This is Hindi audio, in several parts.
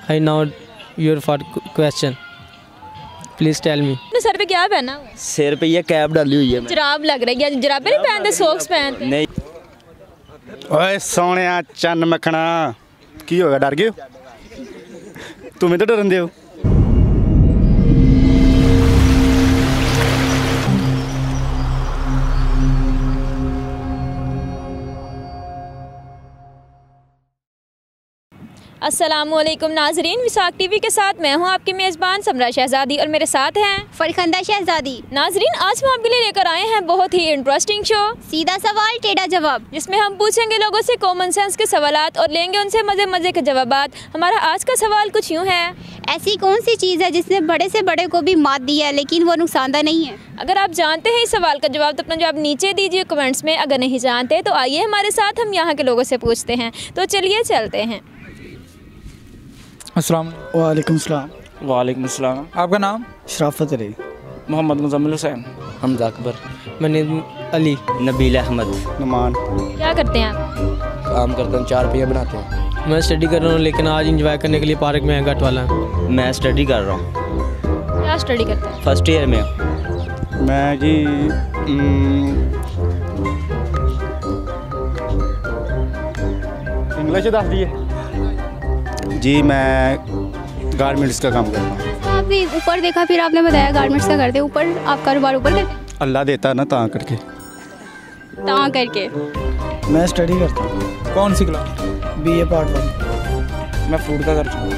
I know your question. Please tell me. तो सर पे क्या पहना हुआ है? सिर पे ये कैप डाली हुई है। जुराब लग रही है, जुराबे नहीं पहनते, सॉक्स पहनते। नहीं। ओए सोनिया चन्न मखना की होगा, डर गए हो? तुम्हें तो डरन दे हो। अस्सलामुअलैकुम नाजरीन, विसाख टीवी के साथ मैं हूं आपकी मेज़बान समरा शहजादी और मेरे साथ हैं फरखंदा शहजादी। नाजरीन, आज हम आपके लिए लेकर आए हैं बहुत ही इंटरेस्टिंग शो, सीधा सवाल टेढ़ा जवाब, जिसमें हम पूछेंगे लोगों से कॉमन सेंस के सवालात और लेंगे उनसे मज़े मज़े के जवाबात। हमारा आज का सवाल कुछ यूँ है, ऐसी कौन सी चीज़ है जिसने बड़े से बड़े को भी मात दी है लेकिन वो नुकसानदा नहीं है? अगर आप जानते हैं इस सवाल का जवाब तो अपना जवाब नीचे दीजिए कमेंट्स में। अगर नहीं जानते तो आइए हमारे साथ, हम यहाँ के लोगों से पूछते हैं। तो चलिए चलते हैं। अस्सलाम वालेकुम सलाम। वालेकुम सलाम। आपका नाम? शराफत अली। मोहम्मद मुजम्मिल हुसैन। हमजा अकबर। मैंने अली। नबील अहमद। नुमान। क्या करते हैं आप? काम करता हूँ, 4 रुपये बनाते हैं। मैं स्टडी कर रहा हूँ, लेकिन आज इंजॉय करने के लिए पार्क में गट वाला है। मैं स्टडी कर रहा हूँ, क्या स्टडी करते हैं? फर्स्ट ईयर में। मैं जी इंग्लिश दस दिए जी। मैं गारमेंट्स का काम करता हूँ। आपने ऊपर देखा फिर आपने बताया गारमेंट्स का करते, ऊपर आप कारोबार ऊपर करते अल्लाह देता है ना, ता करके। तां करके। मैं स्टडी करता हूँ। कौन सी क्लास? BA part 1। मैं फूड का करता हूँ।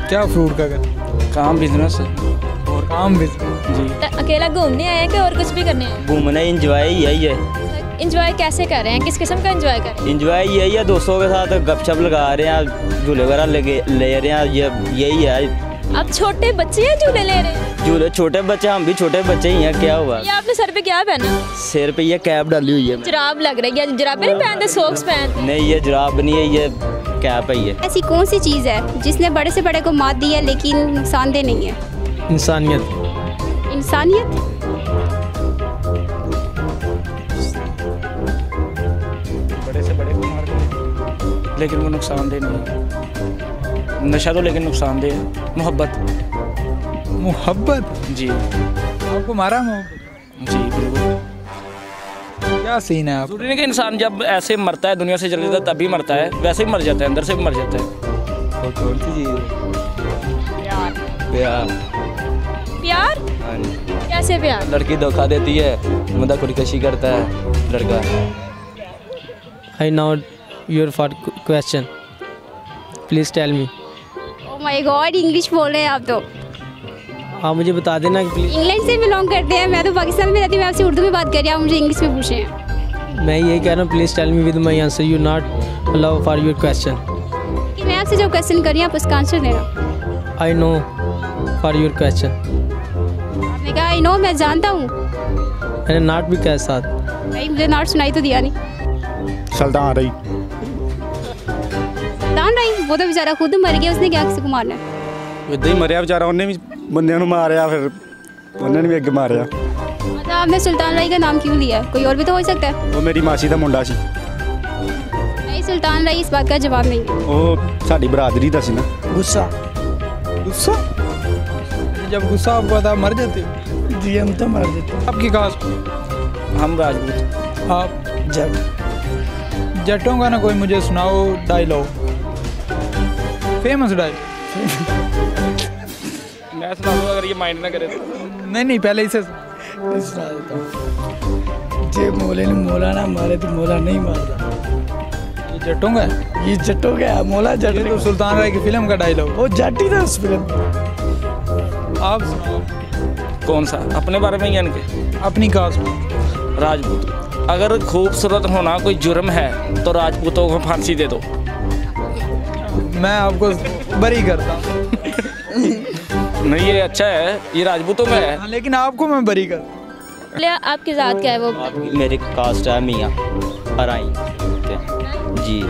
क्या फ्रूट का कर? काम बिजनेस और काम बिजनेस जी। तो अकेला घूमने आए हैं कि और कुछ भी करने आए हैं? घूमना इंजॉय यही है। इंजॉय कैसे कर रहे हैं, किस किस्म का इंजॉय कर रहे हैं? इंजॉय यही है, दोस्तों के साथ गपशप लगा रहे हैं, झूले वगैरह ले रहे हैं, यही है। आप छोटे बच्चे हैं झूले ले रहे हैं? झूले छोटे बच्चे, हम भी छोटे बच्चे ही हैं। क्या हुआ? ये आपने सर पे क्या पहना? सिर पे ये कैप डाली हुई है। जुराब लग रही है, जुराबे नहीं पहनते, सॉक्स पहनते। नहीं, ये जुराब नहीं है, ये कैप है। ये ऐसी कौन सी चीज़ है जिसने बड़े से बड़े को मात दी है लेकिन नुकसानदेह नहीं है? इंसानियत। इंसानियत। बड़े से बड़े को मार दिया लेकिन वो नुकसानदेह नहीं है। नशा तो लेकिन नुकसानदेह है। मोहब्बत। मोहब्बत? जी। आपको मारा मोहब्बत? जी बिल्कुल। क्या सीन है आप? जरूरी नहीं कि इंसान जब ऐसे मरता है, दुनिया से चले जाता है तभी मरता है, वैसे ही मर जाता है, अंदर से भी मर जाता है। वो कौन सी चीज़ है? प्यार। प्यार? हाँ जी। कैसे प्यार? लड़की धोखा देती है, मुद्दा खुदकशी करता है लड़का। I know your question. Please tell me. Oh my God, English बोल रहे हैं आप तो। आप मुझे बता देना कि प्लीज। इंग्लैंड से बिलोंग करते हैं, मैं तो पाकिस्तान में रहती हूँ, मैं आपसे उर्दू में बात कर रही हूँ, आप मुझे इंग्लिश में पूछे हैं। मैं यही कह रहा हूँ, please tell me with my answer, you not allow for your question. कि मैं आपसे जो क्वेश्चन कर रही हूँ आप उसका आंसर देना। I know for your question. आपने कहा आई नो, मैं जानता हूँ। मैंने नॉट भी कहा साथ। भाई मुझे नॉट सुनाई तो दिया नहीं। सल्तान रही। दान रही, वो तो बेचारा खुद मर गया, उसने क्या किसी को मारना है? इदा ही मरिया बेचारा, उन्हें भी बंदे मारिया, फिर उन्होंने भी अगे मारिया। मतलब आपने सुल्तान राई का नाम क्यों लिया? कोई और भी तो हो सकता है। वो मेरी मासी का मुंडा सी। नहीं, सुल्तान राई इस बात का जवाब नहीं है। वो साड़ी बरादरी का सी ना। गुस्सा? गुस्सा? जब गुस्सा आपको आता मर जाते हो? जी हम तो मर जाते हैं। आपकी कास्ट? हम राजपूत। आप जट? जटों का ना कोई मुझे सुनाओ डायलॉग, फेमस डायलॉग। मैं सुना दूँ अगर ये माइंड ना करे तो। नहीं पहले इसे सुना देता हूँ। जे मोले ने मोला ना मारे तो मोला नहीं मारता। ये जटों का है? ये जटों का है, मोला जट। ये तो सुल्तान राय की फिल्म का डायलॉग, वो जट ही था उस फिल्म में। आप सुनाओ। कौन सा? अपने बारे में या इनके? अपनी कास्ट? राजपूत। अगर खूबसूरत होना कोई जुर्म है तो राजपूतों को फांसी दे दो। मैं आपको बरी करता हूँ। नहीं, ये अच्छा है, ये राजपूतों में है। लेकिन आपको मैं बरी कर। आपकी ज़ात क्या है वो? मेरी कास्ट है मियाँ अराई जी।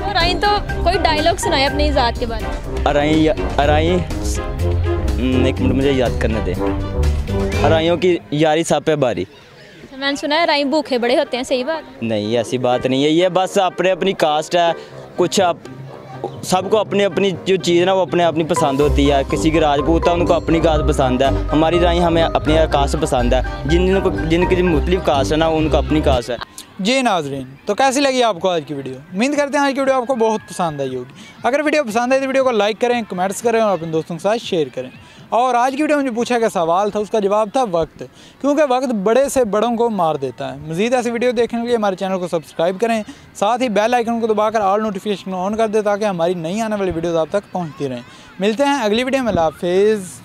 और आई तो कोई डायलॉग सुनाए अपनी ज़ात के बारे में। अराई अराई, एक मिनट मुझे याद करने दे। अराइयों की यारी सापे बारी। मैंने सुना है राई भूखे बड़े होते हैं, सही बात? नहीं, ऐसी बात नहीं है, ये बस अपने अपनी कास्ट है। कुछ आप सबको अपनी अपनी जो चीज़ ना वो अपने अपनी पसंद होती है। किसी की राजपूत है उनको अपनी कास्ट पसंद है, हमारी राय हमें अपनी कास्ट पसंद है। जिनकी मुख्तलिफ कास्ट है ना उनको अपनी कास्ट है। जी नाजरीन, तो कैसी लगी आपको आज की वीडियो? उम्मीद करते हैं आज की वीडियो आपको बहुत पसंद आई होगी। अगर वीडियो पसंद आई तो वीडियो को लाइक करें, कमेंट्स करें और अपने दोस्तों के साथ शेयर करें। और आज की वीडियो में जो पूछा गया सवाल था उसका जवाब था वक्त, क्योंकि वक्त बड़े से बड़ों को मार देता है। मज़ीद ऐसी वीडियो देखने के लिए हमारे चैनल को सब्सक्राइब करें, साथ ही बेल आइकन को दबाकर ऑल नोटिफिकेशन ऑन कर दें ताकि हमारी नई आने वाली वीडियोज़ आप तक पहुँचती रहें। मिलते हैं अगली वीडियो में। अल्लाह हाफिज़।